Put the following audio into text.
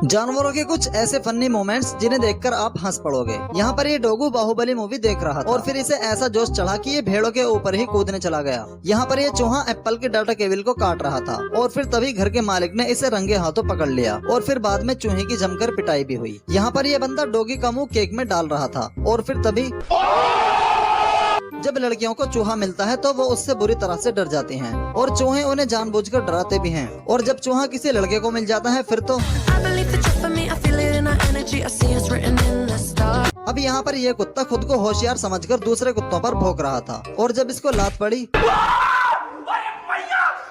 जानवरों के कुछ ऐसे फनी मोमेंट्स जिन्हें देखकर आप हंस पड़ोगे। यहाँ पर ये डोगू बाहुबली मूवी देख रहा था और फिर इसे ऐसा जोश चढ़ा कि ये भेड़ों के ऊपर ही कूदने चला गया। यहाँ पर ये चूहा एप्पल के डाटा केबल को काट रहा था और फिर तभी घर के मालिक ने इसे रंगे हाथों पकड़ लिया और फिर बाद में चूहे की जमकर पिटाई भी हुई। यहाँ पर ये बंदा डॉगी का मुंह केक में डाल रहा था और फिर तभी जब लड़कियों को चूहा मिलता है तो वो उससे बुरी तरह से डर जाती हैं और चूहे उन्हें जानबूझकर डराते भी हैं। और जब चूहा किसी लड़के को मिल जाता है फिर तो अब यहाँ पर यह कुत्ता खुद को होशियार समझकर दूसरे कुत्तों पर भौंक रहा था और जब इसको लात पड़ी